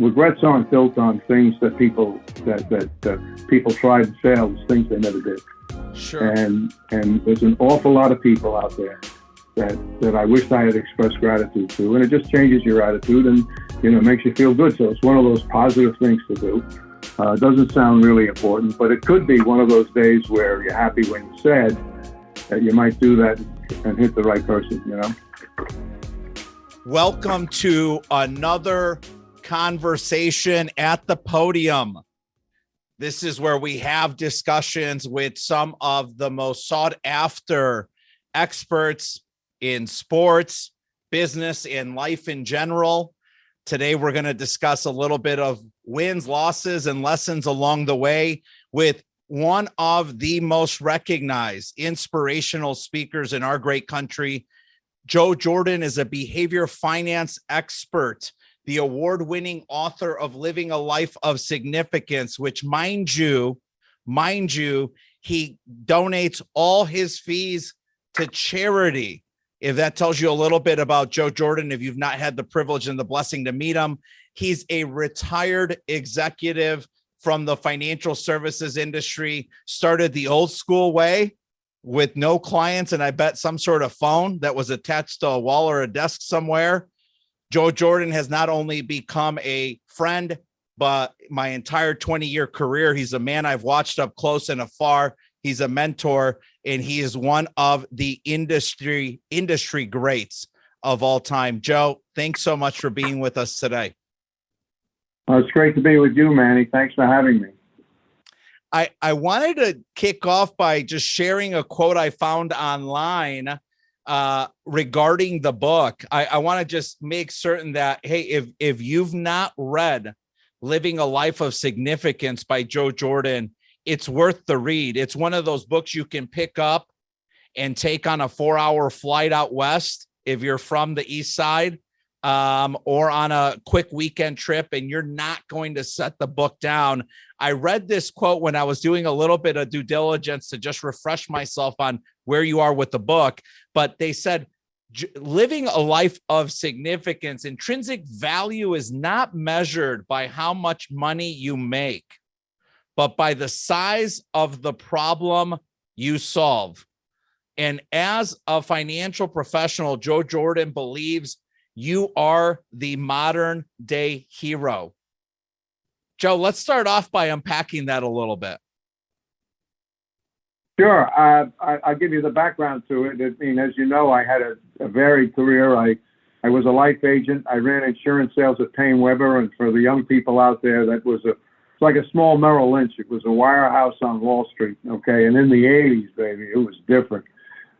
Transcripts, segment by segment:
regrets aren't built on things that people people tried and failed, things they never did. Sure. And there's an awful lot of people out there that I wished I had expressed gratitude to, and it just changes your attitude and makes you feel good. So it's one of those positive things to do. It doesn't sound really important, but it could be one of those days where you're happy when you're sad that you might do that and hit the right person. Welcome to another conversation at the podium. This is where we have discussions with some of the most sought after experts in sports, business, and life in general. Today, we're going to discuss a little bit of wins, losses, and lessons along the way with one of the most recognized inspirational speakers in our great country. Joe Jordan is a behavior finance expert, the award-winning author of Living a Life of Significance, which mind you, he donates all his fees to charity. If that tells you a little bit about Joe Jordan, if you've not had the privilege and the blessing to meet him, he's a retired executive from the financial services industry, started the old school way with no clients, and I bet some sort of phone that was attached to a wall or a desk somewhere. Joe Jordan has not only become a friend, but my entire 20-year career, he's a man I've watched up close and afar. He's a mentor, and he is one of the industry greats of all time. Joe, thanks so much for being with us today. It's great to be with you, Manny. Thanks for having me. I wanted to kick off by just sharing a quote I found online regarding the book. I want to just make certain that, hey, if you've not read Living a Life of Significance by Joe Jordan, it's worth the read. It's one of those books you can pick up and take on a 4-hour flight out west if you're from the East Side, or on a quick weekend trip, and you're not going to set the book down. I read this quote when I was doing a little bit of due diligence to just refresh myself on where you are with the book, but they said, living a life of significance, intrinsic value is not measured by how much money you make, but by the size of the problem you solve. And as a financial professional, Joe Jordan believes you are the modern day hero. Joe, let's start off by unpacking that a little bit. Sure. I'll give you the background to it. I mean, as you know, I had a varied career. I was a life agent. I ran insurance sales at Payne Webber. And for the young people out there, that was it's like a small Merrill Lynch. It was a wirehouse on Wall Street. Okay. And in the 80s, baby, it was different.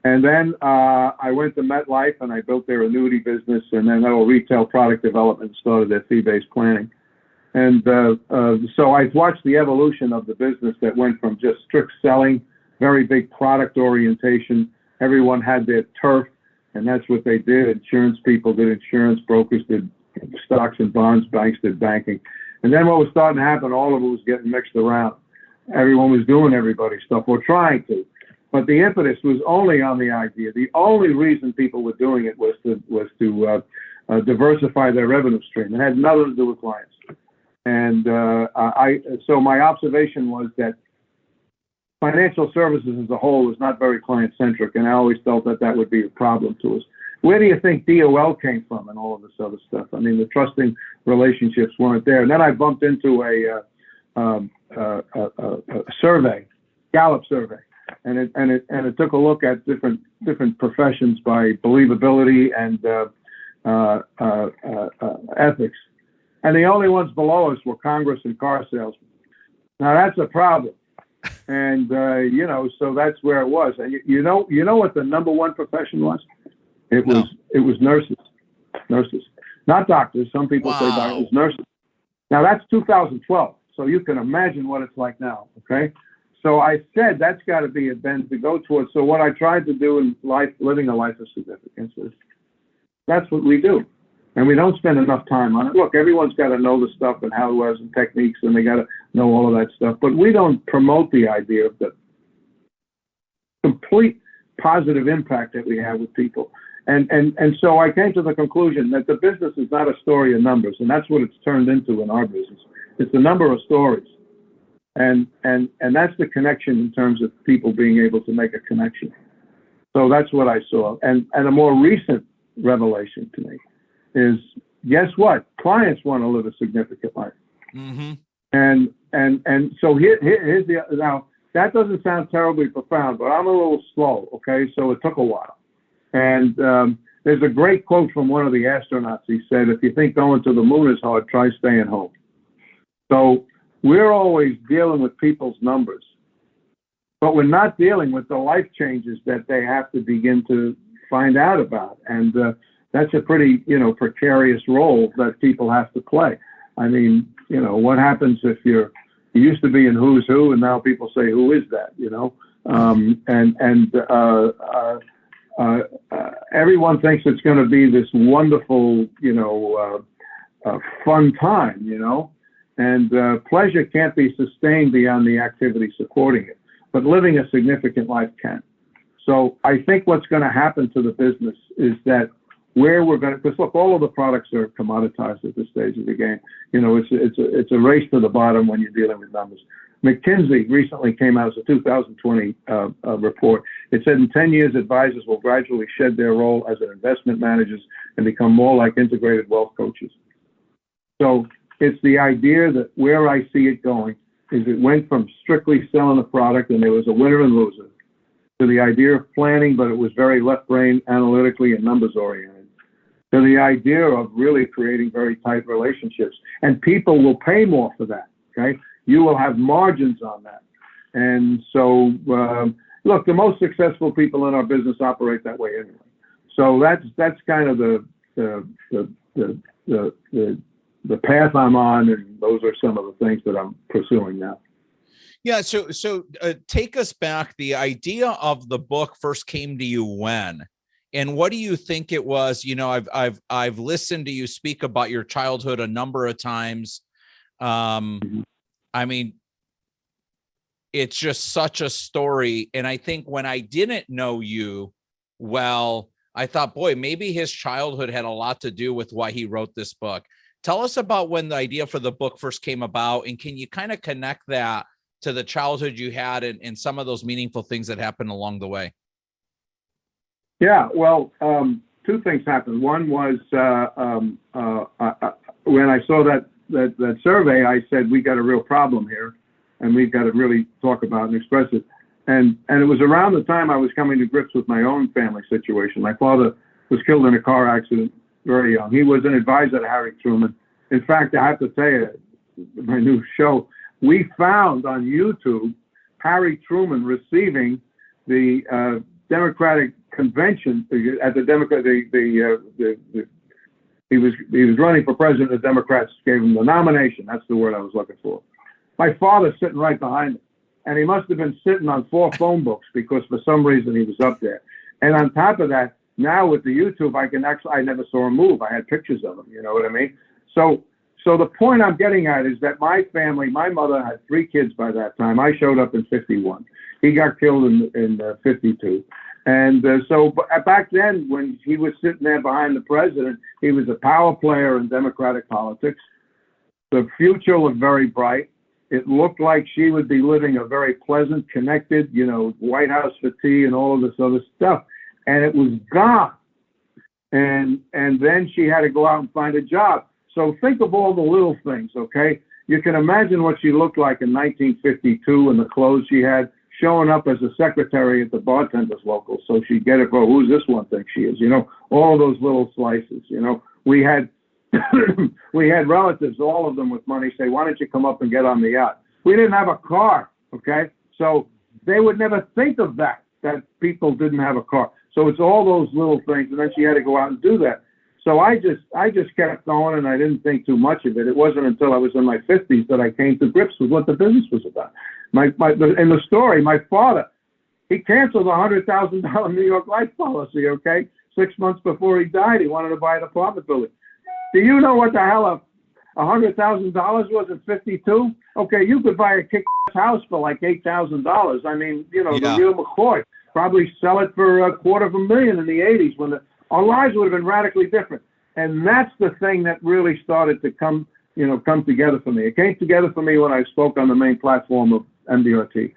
And then I went to MetLife and I built their annuity business, and then little retail product development, started their fee-based planning. And so I watched the evolution of the business that went from just strict selling, very big product orientation. Everyone had their turf, and that's what they did. Insurance people did insurance, brokers did stocks and bonds, banks did banking. And then what was starting to happen, all of it was getting mixed around. Everyone was doing everybody's stuff, or trying to. But the impetus was only on the idea. The only reason people were doing it was to diversify their revenue stream. It had nothing to do with clients. And so my observation was that financial services as a whole was not very client-centric, and I always felt that would be a problem to us. Where do you think DOL came from and all of this other stuff? I mean, the trusting relationships weren't there. And then I bumped into a survey, Gallup survey. And it took a look at different professions by believability and ethics, and the only ones below us were Congress and car salesmen. Now that's a problem, and so that's where it was. And you know what the number one profession was? It was nurses, not doctors. Some people say doctors, nurses. Now that's 2012, so you can imagine what it's like now. Okay. So I said that's got to be a bend to go towards. So what I tried to do in life, living a life of significance, is that's what we do. And we don't spend enough time on it. Look, everyone's got to know the stuff and how it was and techniques, and they got to know all of that stuff. But we don't promote the idea of the complete positive impact that we have with people. And so I came to the conclusion that the business is not a story of numbers, and that's what it's turned into in our business. It's a number of stories, and that's the connection in terms of people being able to make a connection. So that's what I saw. And a more recent revelation to me is, guess what? Clients want to live a significant life. Mm-hmm. And so here's the, now that doesn't sound terribly profound, but I'm a little slow. Okay. So it took a while. And there's a great quote from one of the astronauts. He said, if you think going to the moon is hard, try staying home. So we're always dealing with people's numbers, but we're not dealing with the life changes that they have to begin to find out about. And that's a pretty, precarious role that people have to play. I mean, what happens if you used to be in Who's Who, and now people say, who is that, everyone thinks it's going to be this wonderful, fun time, and pleasure can't be sustained beyond the activity supporting it, but living a significant life can. So I think what's going to happen to the business is that where we're going to, because look, all of the products are commoditized at this stage of the game. It's a race to the bottom when you're dealing with numbers. McKinsey recently came out as a 2020 report. It said in 10 years, advisors will gradually shed their role as investment managers and become more like integrated wealth coaches. So it's the idea that where I see it going is it went from strictly selling a product and there was a winner and loser to the idea of planning, but it was very left brain analytically and numbers oriented, to the idea of really creating very tight relationships. And people will pay more for that, okay? You will have margins on that. And so, look, the most successful people in our business operate that way anyway. So that's kind of the path I'm on, and those are some of the things that I'm pursuing now. Yeah. So take us back. The idea of the book first came to you when, and what do you think it was? I've listened to you speak about your childhood a number of times. I mean, it's just such a story. And I think when I didn't know you well, I thought, boy, maybe his childhood had a lot to do with why he wrote this book. Tell us about when the idea for the book first came about, and can you kind of connect that to the childhood you had and some of those meaningful things that happened along the way? Yeah, well, two things happened. One was when I saw that survey, I said, we got a real problem here, and we've got to really talk about and express it. And it was around the time I was coming to grips with my own family situation. My father was killed in a car accident very young. He was an advisor to Harry Truman. In fact, I have to tell you, my new show, we found on YouTube Harry Truman receiving the Democratic convention at the Democrat. He was running for president. The Democrats gave him the nomination. That's the word I was looking for. My father's sitting right behind him, and he must have been sitting on 4 phone books because for some reason he was up there. And on top of that, now with the YouTube, I never saw him move. I had pictures of him. You know what I mean? So the point I'm getting at is that my family, my mother had 3 kids by that time. I showed up in 51. He got killed in 52. And so back then, when he was sitting there behind the president, he was a power player in Democratic politics. The future looked very bright. It looked like she would be living a very pleasant, connected, White House for tea and all of this other stuff. And it was gone. And then she had to go out and find a job. So think of all the little things, okay? You can imagine what she looked like in 1952 and the clothes she had, showing up as a secretary at the bartender's local. So she'd get it, oh, who's this one think she is? All of those little slices, We had we had relatives, all of them with money, say, why don't you come up and get on the yacht? We didn't have a car, okay? So they would never think of that people didn't have a car. So it's all those little things, and then she had to go out and do that. So I just kept going, and I didn't think too much of it. It wasn't until I was in my 50s that I came to grips with what the business was about. In the story, my father, he canceled a $100,000 New York life policy, okay? 6 months before he died, he wanted to buy an apartment building. Do you know what the hell $100,000 was in 52? Okay, you could buy a kick-ass house for like $8,000. I mean, the real McCoy probably sell it for $250,000 in the 80s when the our lives would have been radically different. And that's the thing that really started to come together for me. It came together for me when I spoke on the main platform of MDRT.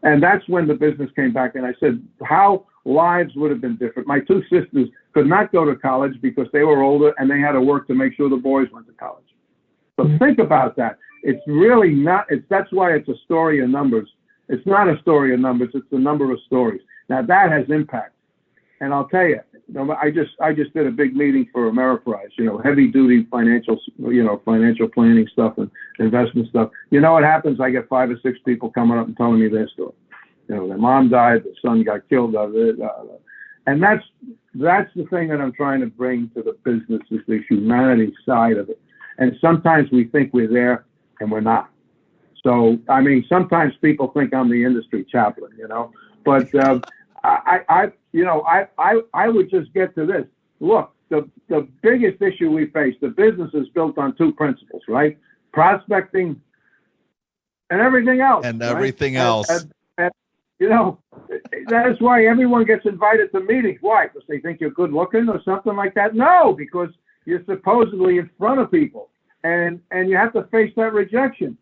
And that's when the business came back. And I said, how lives would have been different. My two sisters could not go to college because they were older and they had to work to make sure the boys went to college. So think about that. It's really not, that's why it's a story of numbers. It's not a story of numbers, it's the number of stories. Now that has impact. And I'll tell you, I just did a big meeting for Ameriprise, heavy duty financial planning stuff and investment stuff. You know what happens? I get 5 or 6 people coming up and telling me their story. Their mom died, their son got killed, and that's the thing that I'm trying to bring to the business, is the humanity side of it. And sometimes we think we're there and we're not. So, I mean, sometimes people think I'm the industry chaplain, but I would just get to this. Look, the biggest issue we face, the business is built on 2 principles, right? Prospecting and everything else. And everything else. And, that is why everyone gets invited to meetings. Why? Because they think you're good looking or something like that? No, because you're supposedly in front of people, and you have to face that rejection.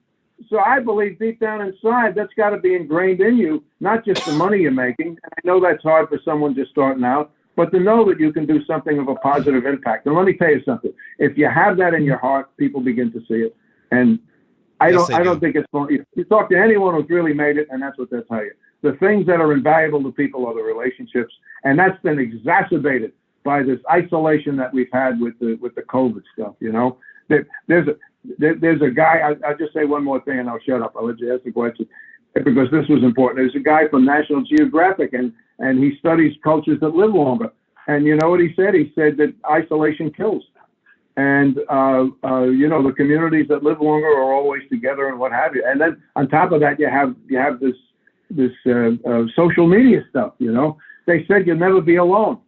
So I believe deep down inside, that's got to be ingrained in you, not just the money you're making. And I know that's hard for someone just starting out, but to know that you can do something of a positive impact. And let me tell you something. If you have that in your heart, people begin to see it. And I don't think it's fun. You talk to anyone who's really made it, and that's what they'll tell you. The things that are invaluable to people are the relationships, and that's been exacerbated by this isolation that we've had with the COVID stuff. There's a guy. I'll just say one more thing, and I'll shut up. I'll let you ask the question because this was important. There's a guy from National Geographic, and he studies cultures that live longer. And you know what he said? He said that isolation kills. And the communities that live longer are always together and what have you. And then on top of that, you have this social media stuff. They said you'll never be alone.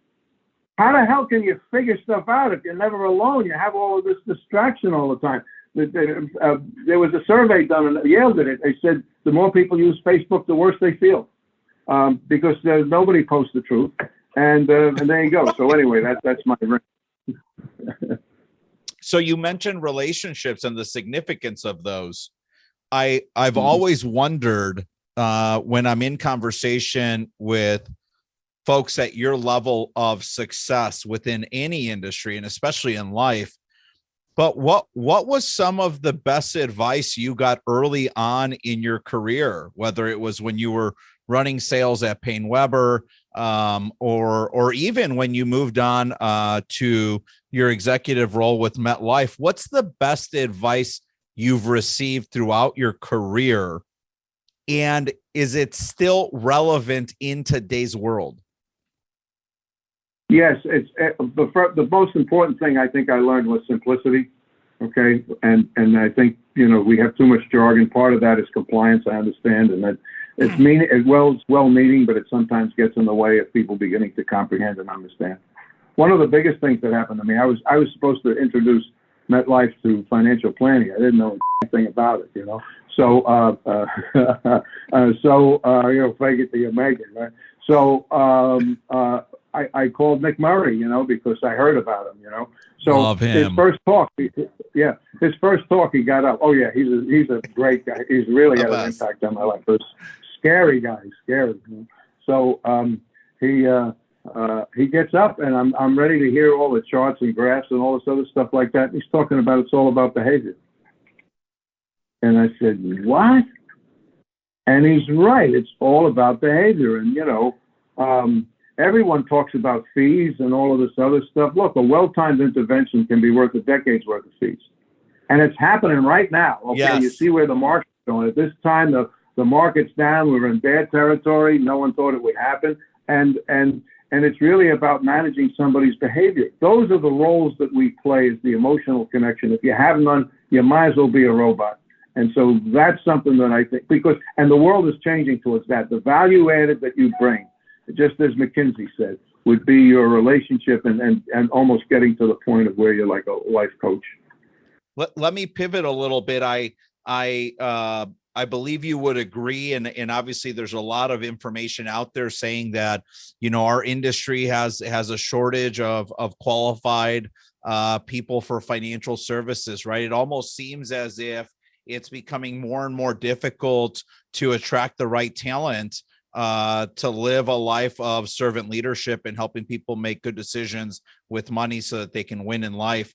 How the hell can you figure stuff out if you're never alone? You have all of this distraction all the time. There was a survey done, and Yale did it. They said the more people use Facebook, the worse they feel, because nobody posts the truth. And there you go. So anyway, that's my ring. So you mentioned relationships and the significance of those. I've always wondered when I'm in conversation with folks at your level of success within any industry, and especially in life, but what was some of the best advice you got early on in your career, whether it was when you were running sales at Payne Weber, or even when you moved on to your executive role with MetLife? What's the best advice you've received throughout your career, and is it still relevant in today's world? Yes, it's the most important thing I think I learned was simplicity. Okay, and I think we have too much jargon. Part of that is compliance. I understand, and that it's well-meaning, but it sometimes gets in the way of people beginning to comprehend and understand. One of the biggest things that happened to me, I was supposed to introduce MetLife to financial planning. I didn't know anything about it, So fake it till you make it, right? So I called Nick Murray, because I heard about him, So love him. His first talk, he got up. Oh yeah, he's a great guy. He's really had an impact on my life. But scary guy, scary. So he gets up, and I'm ready to hear all the charts and graphs and all this other stuff like that. He's talking about it's all about behavior. And I said, what? And he's right. It's all about behavior. And, everyone talks about fees and all of this other stuff. Look, a well-timed intervention can be worth a decade's worth of fees. And it's happening right now. Okay, yes. You see where the market's going. At this time, the market's down. We're in bad territory. No one thought it would happen. And it's really about managing somebody's behavior. Those are the roles that we play, is the emotional connection. If you have none, you might as well be a robot. And so that's something that I think, and the world is changing towards that. The value added that you bring, just as McKinsey said, would be your relationship and almost getting to the point of where you're like a life coach. Let me pivot a little bit. I I believe you would agree. And obviously there's a lot of information out there saying that, our industry has a shortage of qualified people for financial services, right? It almost seems as if it's becoming more and more difficult to attract the right talent to live a life of servant leadership and helping people make good decisions with money so that they can win in life.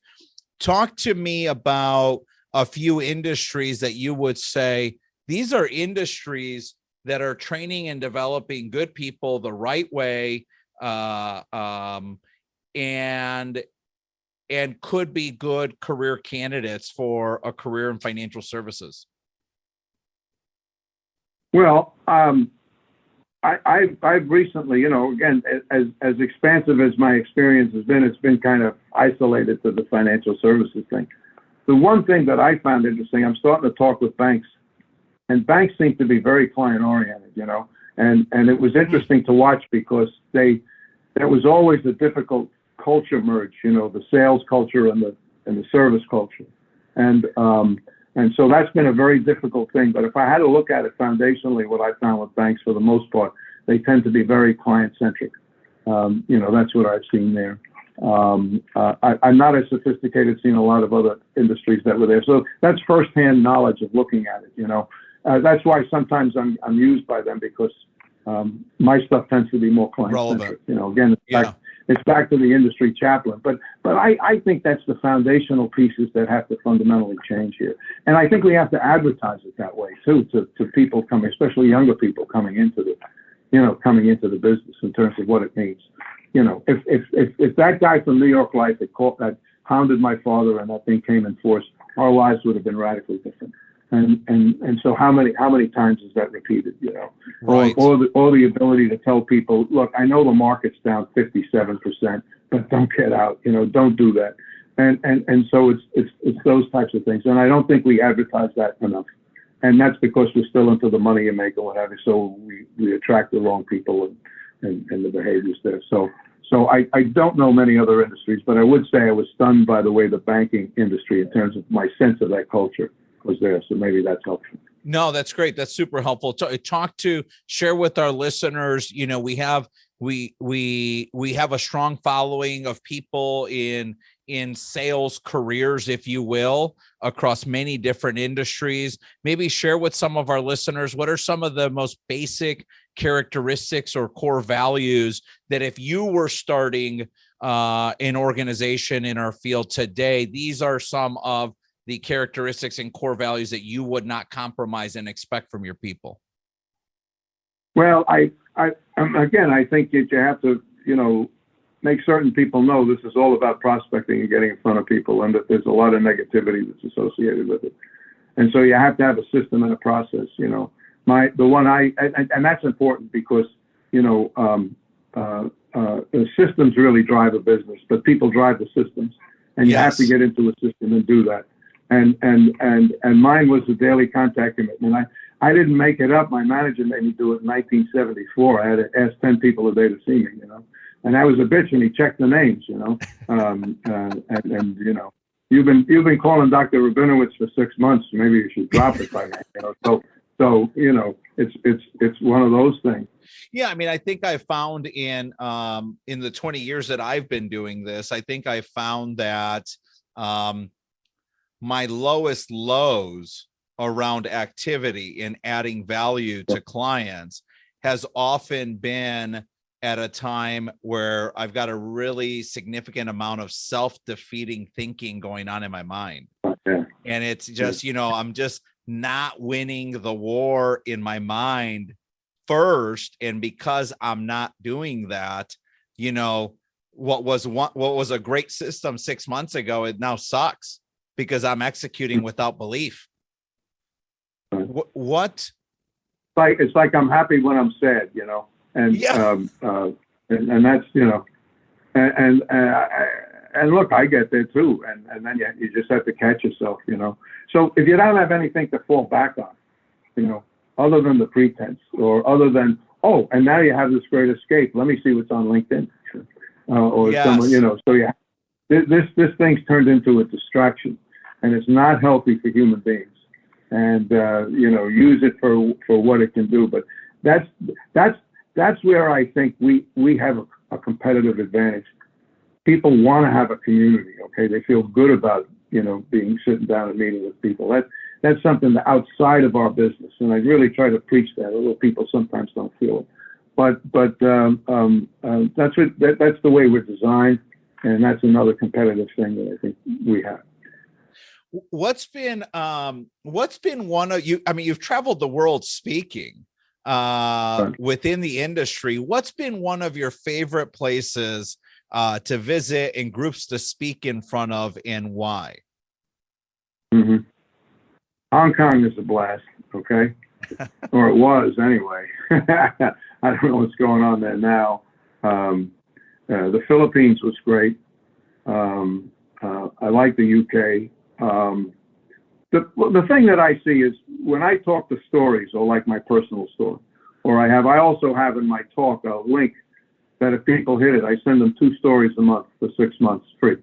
Talk to me about a few industries that you would say, these are industries that are training and developing good people the right way, and could be good career candidates for a career in financial services. Well, I've recently, again, as expansive as my experience has been, it's been kind of isolated to the financial services thing. The one thing that I found interesting, I'm starting to talk with banks, and banks seem to be very client-oriented, and it was interesting to watch because that was always a difficult culture merge, the sales culture and the service culture, and so that's been a very difficult thing. But if I had to look at it foundationally, what I found with banks for the most part, they tend to be very client-centric. That's what I've seen there. I'm not as sophisticated, seen a lot of other industries that were there. So that's firsthand knowledge of looking at it, that's why sometimes I'm used by them, because my stuff tends to be more client-centric. Again, it's back to the industry chaplain. But I think that's the foundational pieces that have to fundamentally change here. And I think we have to advertise it that way too, to people coming, especially younger people coming into the business, in terms of what it means. If that guy from New York Life that hounded my father and that thing came in force, our lives would have been radically different. And so how many times is that repeated? Right. Or the ability to tell people, look, I know the market's down 57%, but don't get out. Don't do that. And so it's those types of things. And I don't think we advertise that enough. And that's because we're still into the money you make and what have you. So we attract the wrong people and the behaviors there. So I don't know many other industries, but I would say I was stunned by the way the banking industry, in terms of my sense of that culture, was there. So maybe that's helpful. No, that's great. That's super helpful. Share with our listeners, we have a strong following of people in sales careers, if you will, across many different industries. Maybe share with some of our listeners, what are some of the most basic characteristics or core values that if you were starting an organization in our field today, these are some of the characteristics and core values that you would not compromise and expect from your people? Well, I think that you have to, make certain people know this is all about prospecting and getting in front of people, and that there's a lot of negativity that's associated with it. And so you have to have a system and a process, and that's important because, the systems really drive a business, but people drive the systems, and you have to get into a system and do that. And mine was the daily contact commitment. I didn't make it up. My manager made me do it in 1974. I had to ask 10 people a day to see me, and I was a bitch, and he checked the names, you've been calling Dr. Rabinowitz for 6 months. Maybe you should drop it by now, So it's one of those things. Yeah, I mean, I think I found in the 20 years that I've been doing this, I think I found that my lowest lows around activity and adding value to clients has often been at a time where I've got a really significant amount of self-defeating thinking going on in my mind. And it's just, I'm just not winning the war in my mind first. And because I'm not doing that, what was a great system 6 months ago, it now sucks because I'm executing without belief. What? It's like I'm happy when I'm sad, and that's, and look, I get there too. And then you just have to catch yourself, So if you don't have anything to fall back on, other than the pretense, or other than, and now you have this great escape. Let me see what's on LinkedIn, someone, so this thing's turned into a distraction, and it's not healthy for human beings. and use it for what it can do. But that's where I think we have a competitive advantage. People want to have a community. Okay, they feel good about being sitting down and meeting with people. That's something that outside of our business, and I really try to preach that. Although people sometimes don't feel it, but that's the way we're designed, and that's another competitive thing that I think we have. What's been one of you? I mean, you've traveled the world speaking within the industry. What's been one of your favorite places to visit and groups to speak in front of, and why? Mm-hmm. Hong Kong is a blast, okay? Or it was anyway. I don't know what's going on there now. The Philippines was great. I like the UK. The thing that I see is when I talk to stories, or like my personal story, or I also have in my talk a link that if people hit it, I send them 2 stories a month for 6 months free.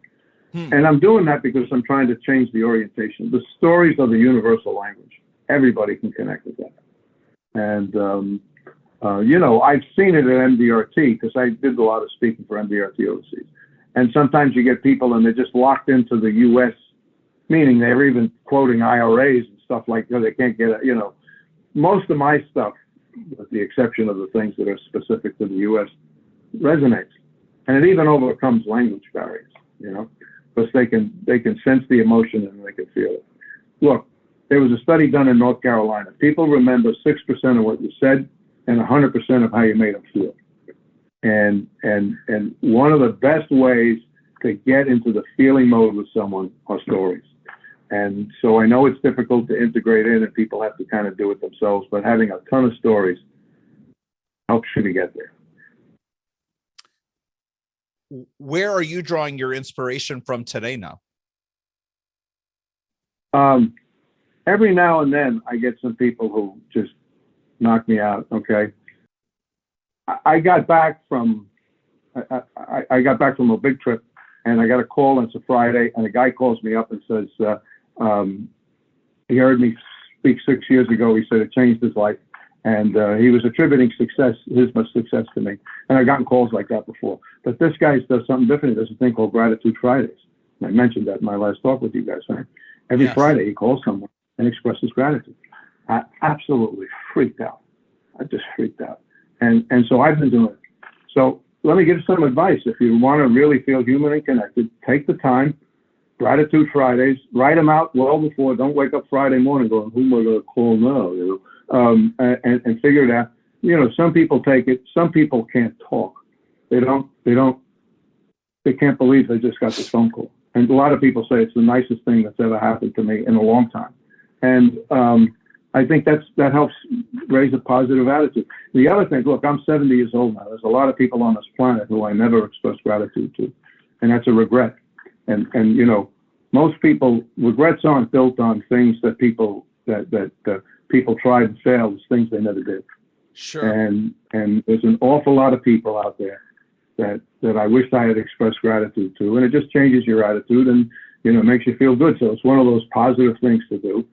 And I'm doing that because I'm trying to change the orientation. The stories are the universal language. Everybody can connect with that. And, I've seen it at MDRT because I did a lot of speaking for MDRT overseas. And sometimes you get people and they're just locked into the U.S., meaning they're even quoting IRAs and stuff like that. They can't get it. Most of my stuff, with the exception of the things that are specific to the U.S., resonates. And it even overcomes language barriers, because they can sense the emotion and they can feel it. Look, there was a study done in North Carolina. People remember 6% of what you said and 100% of how you made them feel. And one of the best ways to get into the feeling mode with someone are stories. And so I know it's difficult to integrate in and people have to kind of do it themselves, but having a ton of stories helps you to get there. Where are you drawing your inspiration from today now? Every now and then I get some people who just knock me out. Okay. I got back from a big trip and I got a call, and it's a Friday, and a guy calls me up and says, he heard me speak 6 years ago. He said it changed his life. And he was attributing his success to me. And I've gotten calls like that before. But this guy does something different. He does a thing called Gratitude Fridays. And I mentioned that in my last talk with you guys, right? Every Friday he calls someone and expresses gratitude. I absolutely freaked out. I just freaked out. And so I've been doing it. So let me give some advice. If you want to really feel human and connected, take the time. Gratitude Fridays, write them out well before. Don't wake up Friday morning going, who am I going to call now? And figure it out. Some people take it. Some people can't talk. They can't believe they just got this phone call. And a lot of people say it's the nicest thing that's ever happened to me in a long time. And I think that helps raise a positive attitude. The other thing, look, I'm 70 years old now. There's a lot of people on this planet who I never expressed gratitude to, and that's a regret. And most people, regrets aren't built on things that people people tried and failed. It's things they never did. Sure. And there's an awful lot of people out there that I wish I had expressed gratitude to, and it just changes your attitude and makes you feel good. So it's one of those positive things to do.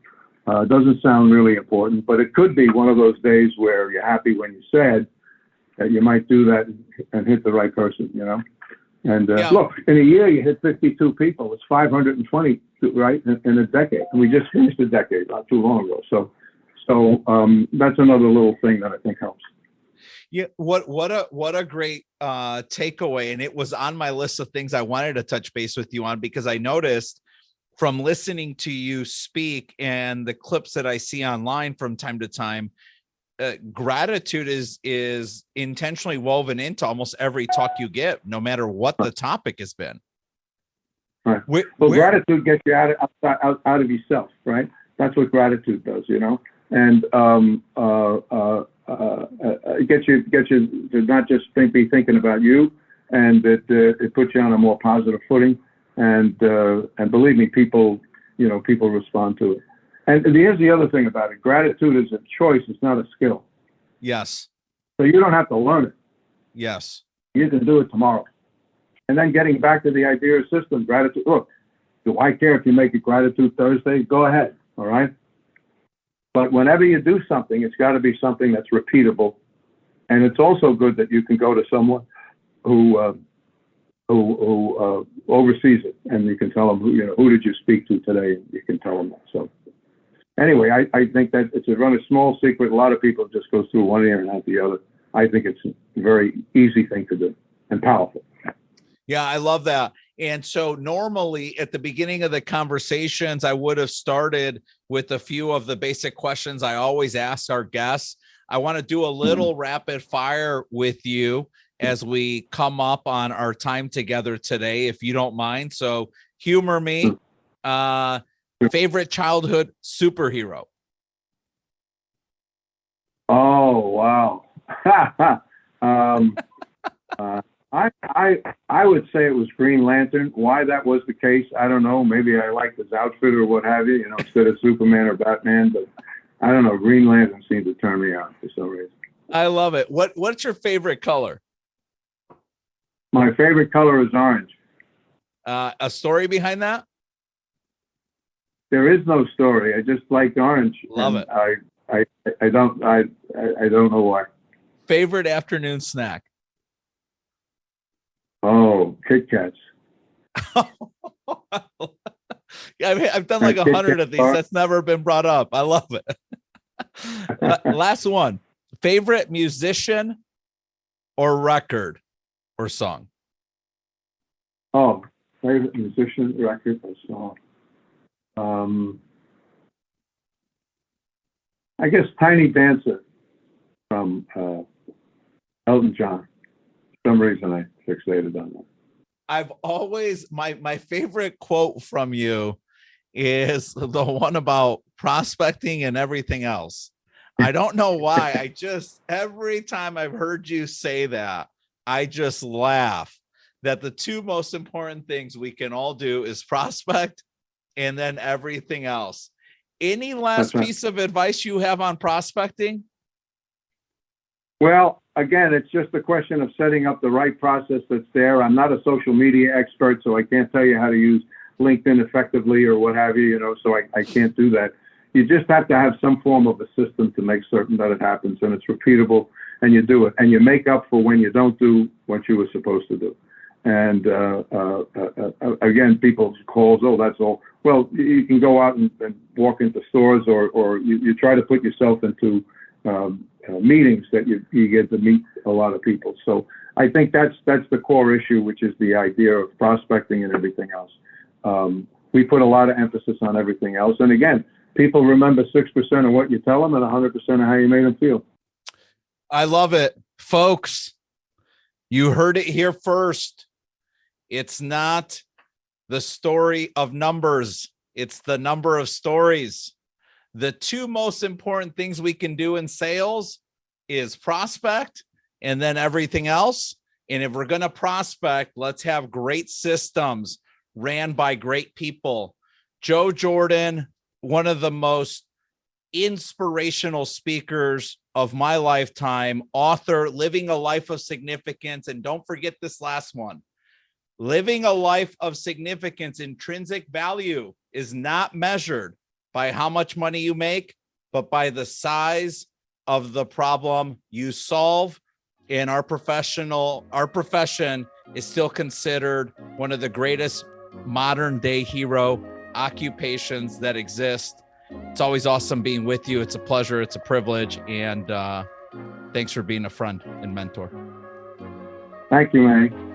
It doesn't sound really important, but it could be one of those days where you're happy when you're sad, that you might do that and hit the right person, And look, in a year you hit 52 people. It's 520, right, in a decade. And we just finished a decade not too long ago. So that's another little thing that I think helps. Yeah, what a great takeaway. And it was on my list of things I wanted to touch base with you on, because I noticed from listening to you speak and the clips that I see online from time to time, gratitude is intentionally woven into almost every talk you get, no matter what the topic has been. Right. Gratitude gets you out of yourself, right? That's what gratitude does, and it gets you to not just be thinking about you, and it puts you on a more positive footing. And believe me, people respond to it. And here's the other thing about it. Gratitude is a choice. It's not a skill. Yes. So you don't have to learn it. Yes. You can do it tomorrow. And then getting back to the idea of system, gratitude. Look, do I care if you make it Gratitude Thursday? Go ahead. All right. But whenever you do something, it's got to be something that's repeatable. And it's also good that you can go to someone who oversees it, and you can tell them who did you speak to today. You can tell them that. So anyway, I think that it's a small secret. A lot of people just go through one ear and out the other. I think it's a very easy thing to do and powerful. Yeah, I love that. And so normally at the beginning of the conversations, I would have started with a few of the basic questions I always ask our guests. I want to do a little rapid fire with you as we come up on our time together today, if you don't mind. So humor me. Favorite childhood superhero? Oh, wow. I would say it was Green Lantern. Why that was the case, I don't know. Maybe I liked his outfit or what have you, instead of Superman or Batman. But I don't know. Green Lantern seemed to turn me on for some reason. I love it. What's your favorite color? My favorite color is orange. A story behind that? There is no story. I just like orange. Love it. I don't know why. Favorite afternoon snack? Oh, Kit Kats. I've done like 100 of these. That's never been brought up. I love it. Last one. Favorite musician or record or song? Oh, favorite musician, record, or song. I guess Tiny Dancer from Elton John. For some reason I fixated on that. I've always, my favorite quote from you is the one about prospecting and everything else. I don't know why. Every time I've heard you say that, I just laugh that the two most important things we can all do is prospect and then everything else. Any last piece of advice you have on prospecting? Well, again, it's just a question of setting up the right process that's there. I'm not a social media expert, so I can't tell you how to use LinkedIn effectively or what have you, so I can't do that. You just have to have some form of a system to make certain that it happens, and it's repeatable, and you do it, and you make up for when you don't do what you were supposed to do. And again, people's calls, oh, that's all. Well, you can go out and walk into stores, or you try to put yourself into meetings that you get to meet a lot of people. So I think that's the core issue, which is the idea of prospecting and everything else. We put a lot of emphasis on everything else. And again, people remember 6% of what you tell them and 100% of how you made them feel. I love it. Folks, you heard it here first. It's not the story of numbers. It's the number of stories. The two most important things we can do in sales is prospect and then everything else. And if we're going to prospect, let's have great systems ran by great people. Joe Jordan, one of the most inspirational speakers of my lifetime, author, Living a Life of Significance. And don't forget this last one. Living a life of significance, intrinsic value is not measured by how much money you make, but by the size of the problem you solve. And our profession is still considered one of the greatest modern day hero occupations that exist. It's always awesome being with you. It's a pleasure. It's a privilege. And thanks for being a friend and mentor. Thank you, Manny.